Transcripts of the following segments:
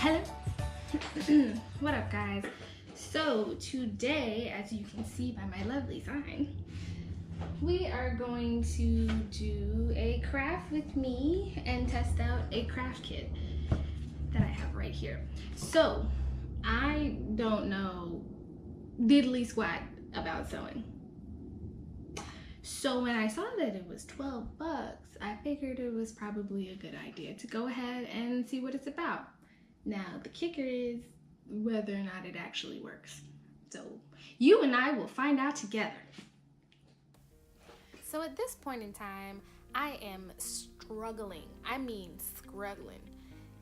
Hello. What up, guys? So today, as you can see by my lovely sign, we are going to do a craft with me and test out a craft kit that I have right here. So I don't know diddly squat about sewing. So when I saw that it was 12 bucks, I figured it was probably a good idea to go ahead and see what it's about. Now, the kicker is whether or not it actually works. So you and I will find out together. So at this point in time, I am struggling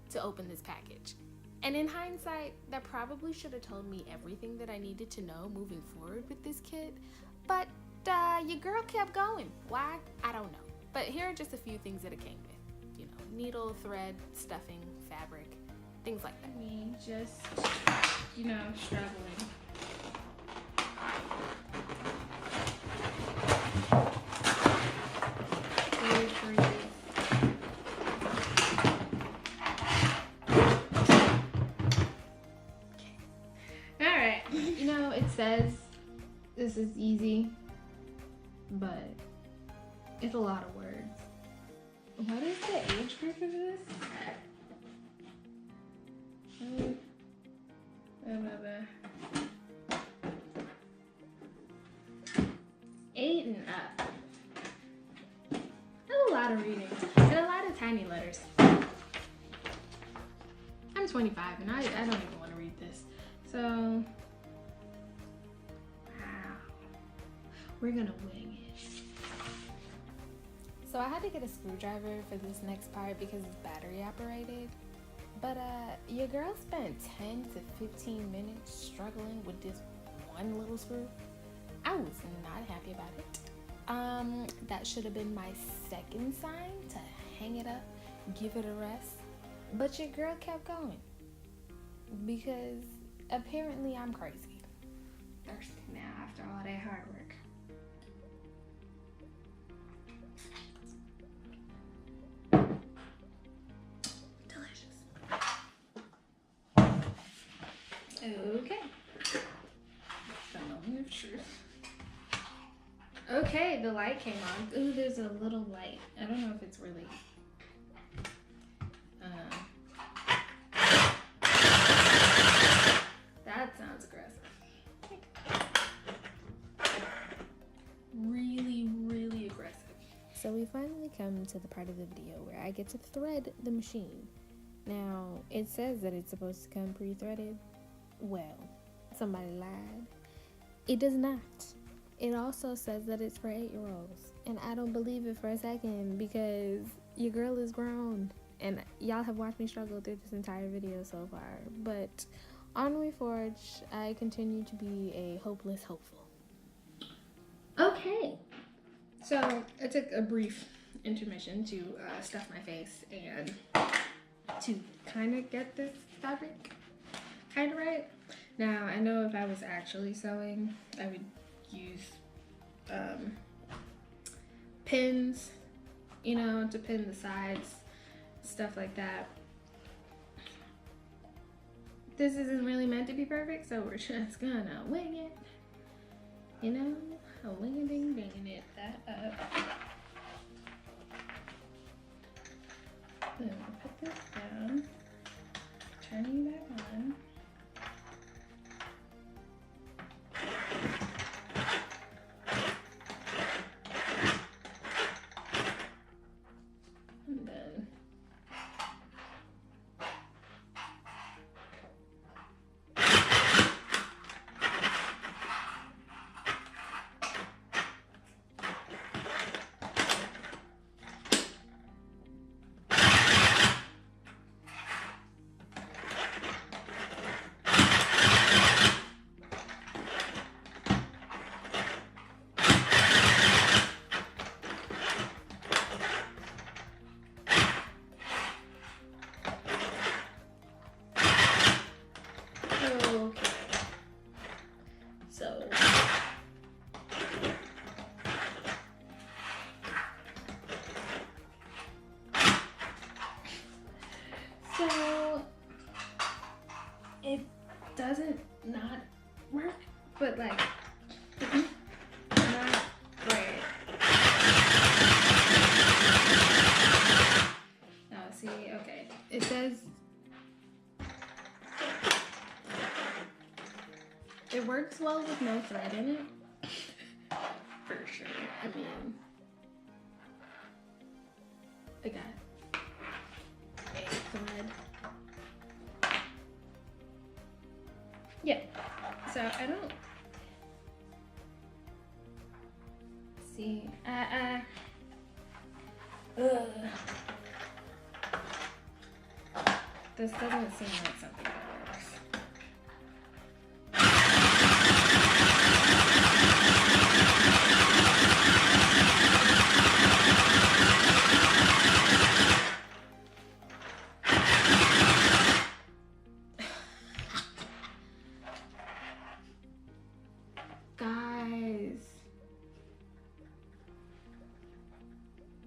to open this package. And in hindsight, that probably should have told me everything that I needed to know moving forward with this kit. But your girl kept going. Why? I don't know. But here are just a few things that it came with. You know, needle, thread, stuffing, fabric, things like that. Me just, struggling. Alright, it says this is easy, but it's a lot of words. What is the age group of this? Blah. 8 and up. That's a lot of reading and a lot of tiny letters. I'm 25 and I don't even want to read this. So, wow. We're gonna wing it. So I had to get a screwdriver for this next part because it's battery operated. But your girl spent 10 to 15 minutes struggling with this one little screw. I was not happy about it. That should have been my second sign to hang it up, give it a rest. But your girl kept going because apparently I'm crazy. Thirsty now after all that hard work. Okay. The moment of truth. Okay, the light came on. Ooh, there's a little light. I don't know if it's really. That sounds aggressive. Really, really aggressive. So we finally come to the part of the video where I get to thread the machine. Now, it says that it's supposed to come pre-threaded. Well, somebody lied. It does not. It also says that it's for 8-year-olds. And I don't believe it for a second because your girl is grown. And y'all have watched me struggle through this entire video so far. But on We Forge, I continue to be a hopeless hopeful. Okay. So I took a brief intermission to stuff my face and to kind of get this fabric kind of right. Now, I know if I was actually sewing, I would use pins, to pin the sides, stuff like that. This isn't really meant to be perfect, so we're just gonna wing it. Winging it that up. Then we'll put this down, turn you back on. doesn't not work, but like not great. Now see, okay, it says it works well with no thread in it. For sure. I mean, I got a thread. Yeah. So I don't see. This doesn't seem like something that works. Guys,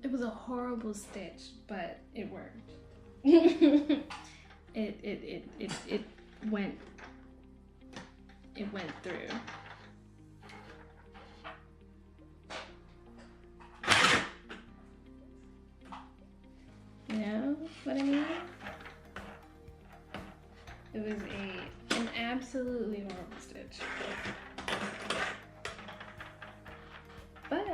it was a horrible stitch, but it worked. it went through. You know what I mean? It was an absolutely horrible stitch. But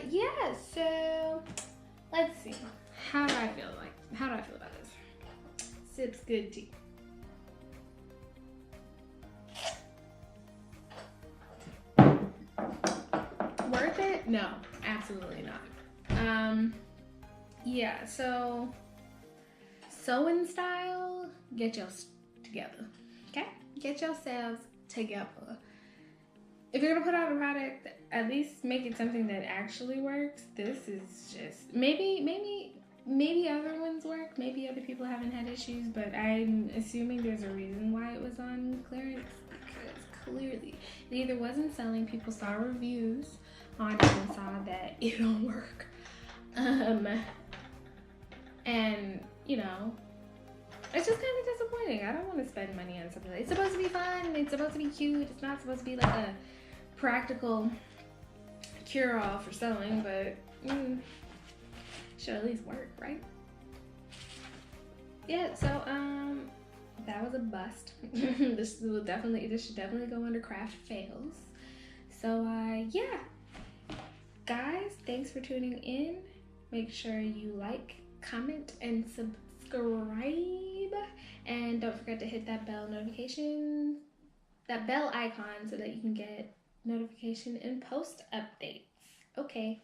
yeah, so let's see. How do I feel about this? Sips good tea. Worth it? No, absolutely not. Yeah, so sewing style, get yours together. Okay? Get yourselves together. If you're gonna put out a product, at least make it something that actually works. This is just maybe other ones work. Maybe other people haven't had issues, but I'm assuming there's a reason why it was on clearance, because clearly it either wasn't selling. People saw reviews on it and saw that it don't work, and you know, it's just kind of disappointing. I don't want to spend money on something. It's supposed to be fun. It's supposed to be cute. It's not supposed to be like a practical cure-all for sewing, but should at least work, right? Yeah, so that was a bust. This should definitely go under craft fails. So yeah, guys, thanks for tuning in. Make sure you like, comment, and subscribe, and don't forget to hit that bell icon so that you can get notification and post updates. Okay,